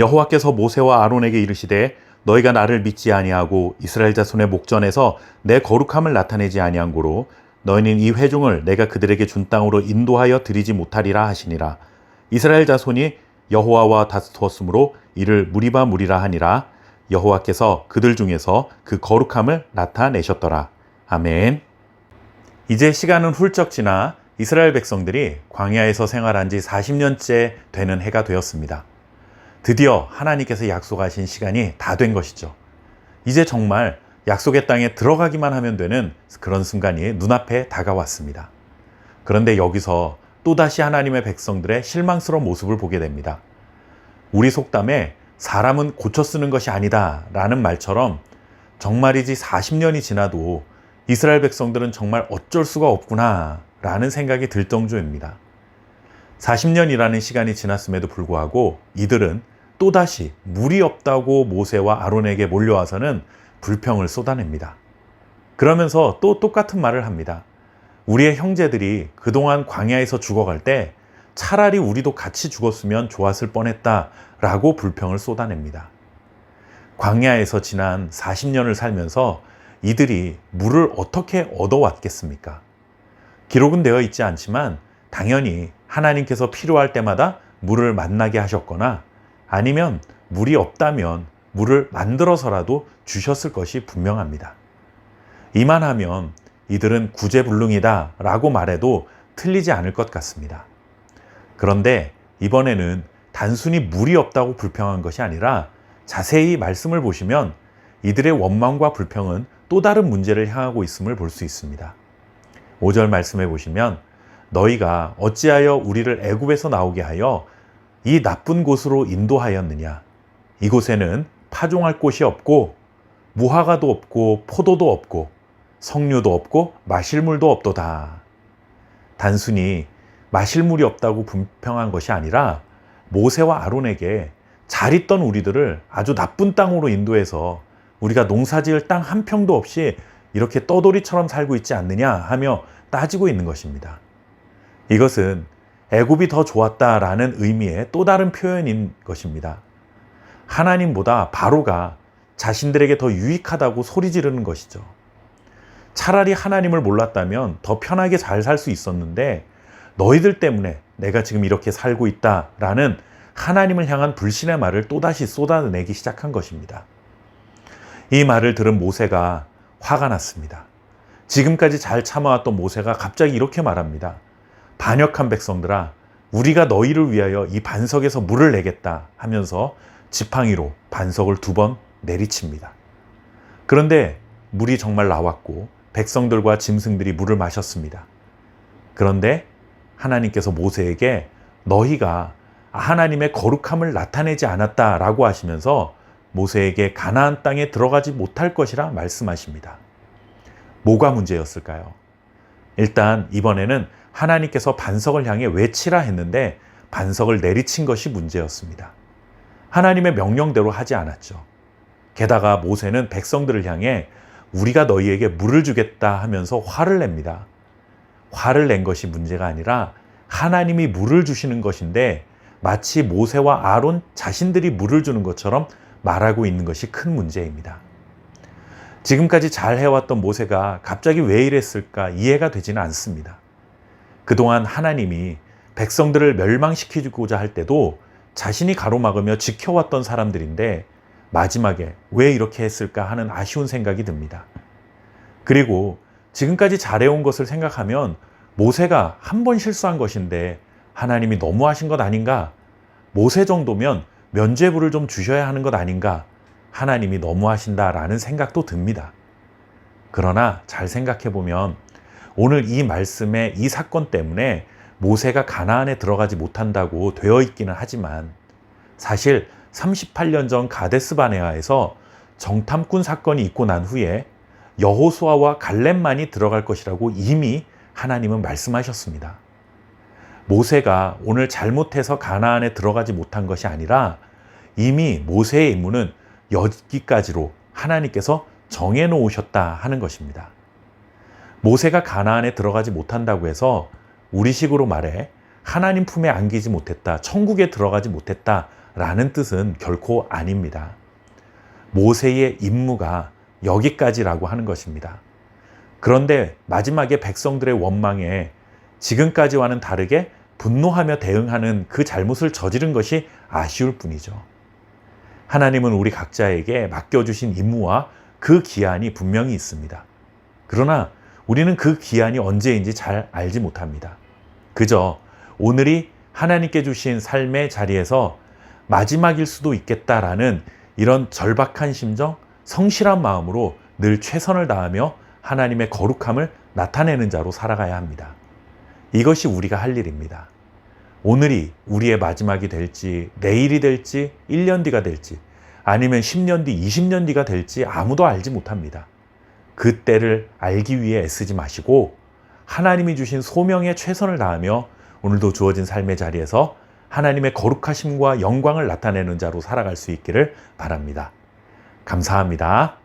여호와께서 모세와 아론에게 이르시되 너희가 나를 믿지 아니하고 이스라엘 자손의 목전에서 내 거룩함을 나타내지 아니한 고로 너희는 이 회중을 내가 그들에게 준 땅으로 인도하여 드리지 못하리라 하시니라. 이스라엘 자손이 여호와와 다투었으므로 이를 무리바 무리라 하니라. 여호와께서 그들 중에서 그 거룩함을 나타내셨더라. 아멘. 이제 시간은 훌쩍 지나 이스라엘 백성들이 광야에서 생활한 지 40년째 되는 해가 되었습니다. 드디어 하나님께서 약속하신 시간이 다 된 것이죠. 이제 정말 약속의 땅에 들어가기만 하면 되는 그런 순간이 눈앞에 다가왔습니다. 그런데 여기서 또다시 하나님의 백성들의 실망스러운 모습을 보게 됩니다. 우리 속담에 사람은 고쳐 쓰는 것이 아니다 라는 말처럼 정말이지 40년이 지나도 이스라엘 백성들은 정말 어쩔 수가 없구나 라는 생각이 들 정도입니다. 40년이라는 시간이 지났음에도 불구하고 이들은 또다시 물이 없다고 모세와 아론에게 몰려와서는 불평을 쏟아냅니다. 그러면서 또 똑같은 말을 합니다. 우리의 형제들이 그동안 광야에서 죽어갈 때 차라리 우리도 같이 죽었으면 좋았을 뻔했다 라고 불평을 쏟아냅니다. 광야에서 지난 40년을 살면서 이들이 물을 어떻게 얻어왔겠습니까? 기록은 되어 있지 않지만 당연히 하나님께서 필요할 때마다 물을 만나게 하셨거나 아니면 물이 없다면 물을 만들어서라도 주셨을 것이 분명합니다. 이만하면 이들은 구제불능이다 라고 말해도 틀리지 않을 것 같습니다. 그런데 이번에는 단순히 물이 없다고 불평한 것이 아니라 자세히 말씀을 보시면 이들의 원망과 불평은 또 다른 문제를 향하고 있음을 볼 수 있습니다. 5절 말씀해 보시면 너희가 어찌하여 우리를 애굽에서 나오게 하여 이 나쁜 곳으로 인도하였느냐. 이곳에는 파종할 곳이 없고 무화과도 없고 포도도 없고 석류도 없고 마실 물도 없도다. 단순히 마실 물이 없다고 불평한 것이 아니라 모세와 아론에게 잘 있던 우리들을 아주 나쁜 땅으로 인도해서 우리가 농사지을 땅 한 평도 없이 이렇게 떠돌이처럼 살고 있지 않느냐 하며 따지고 있는 것입니다. 이것은 애굽이 더 좋았다라는 의미의 또 다른 표현인 것입니다. 하나님보다 바로가 자신들에게 더 유익하다고 소리 지르는 것이죠. 차라리 하나님을 몰랐다면 더 편하게 잘 살 수 있었는데 너희들 때문에 내가 지금 이렇게 살고 있다라는 하나님을 향한 불신의 말을 또다시 쏟아내기 시작한 것입니다. 이 말을 들은 모세가 화가 났습니다. 지금까지 잘 참아왔던 모세가 갑자기 이렇게 말합니다. 반역한 백성들아, 우리가 너희를 위하여 이 반석에서 물을 내겠다 하면서 지팡이로 반석을 2번 내리칩니다. 그런데 물이 정말 나왔고 백성들과 짐승들이 물을 마셨습니다. 그런데 하나님께서 모세에게 너희가 하나님의 거룩함을 나타내지 않았다라고 하시면서 모세에게 가나안 땅에 들어가지 못할 것이라 말씀하십니다. 뭐가 문제였을까요? 일단 이번에는 하나님께서 반석을 향해 외치라 했는데 반석을 내리친 것이 문제였습니다. 하나님의 명령대로 하지 않았죠. 게다가 모세는 백성들을 향해 우리가 너희에게 물을 주겠다 하면서 화를 냅니다. 화를 낸 것이 문제가 아니라 하나님이 물을 주시는 것인데 마치 모세와 아론 자신들이 물을 주는 것처럼 말하고 있는 것이 큰 문제입니다. 지금까지 잘 해왔던 모세가 갑자기 왜 이랬을까 이해가 되지는 않습니다. 그동안 하나님이 백성들을 멸망시키고자 할 때도 자신이 가로막으며 지켜왔던 사람들인데 마지막에 왜 이렇게 했을까 하는 아쉬운 생각이 듭니다. 그리고 지금까지 잘해온 것을 생각하면 모세가 한 번 실수한 것인데 하나님이 너무하신 것 아닌가? 모세 정도면 면죄부를 좀 주셔야 하는 것 아닌가? 하나님이 너무하신다라는 생각도 듭니다. 그러나 잘 생각해보면 오늘 이 말씀의 이 사건 때문에 모세가 가나안에 들어가지 못한다고 되어 있기는 하지만 사실 38년 전 가데스 바네아에서 정탐꾼 사건이 있고 난 후에 여호수아와 갈렙만이 들어갈 것이라고 이미 하나님은 말씀하셨습니다. 모세가 오늘 잘못해서 가나안에 들어가지 못한 것이 아니라 이미 모세의 임무는 여기까지로 하나님께서 정해놓으셨다 하는 것입니다. 모세가 가나안에 들어가지 못한다고 해서 우리식으로 말해 하나님 품에 안기지 못했다, 천국에 들어가지 못했다 라는 뜻은 결코 아닙니다. 모세의 임무가 여기까지라고 하는 것입니다. 그런데 마지막에 백성들의 원망에 지금까지와는 다르게 분노하며 대응하는 그 잘못을 저지른 것이 아쉬울 뿐이죠. 하나님은 우리 각자에게 맡겨주신 임무와 그 기한이 분명히 있습니다. 그러나 우리는 그 기한이 언제인지 잘 알지 못합니다. 그저 오늘이 하나님께 주신 삶의 자리에서 마지막일 수도 있겠다라는 이런 절박한 심정, 성실한 마음으로 늘 최선을 다하며 하나님의 거룩함을 나타내는 자로 살아가야 합니다. 이것이 우리가 할 일입니다. 오늘이 우리의 마지막이 될지, 내일이 될지, 1년 뒤가 될지, 아니면 10년 뒤, 20년 뒤가 될지 아무도 알지 못합니다. 그 때를 알기 위해 애쓰지 마시고 하나님이 주신 소명에 최선을 다하며 오늘도 주어진 삶의 자리에서 하나님의 거룩하심과 영광을 나타내는 자로 살아갈 수 있기를 바랍니다. 감사합니다.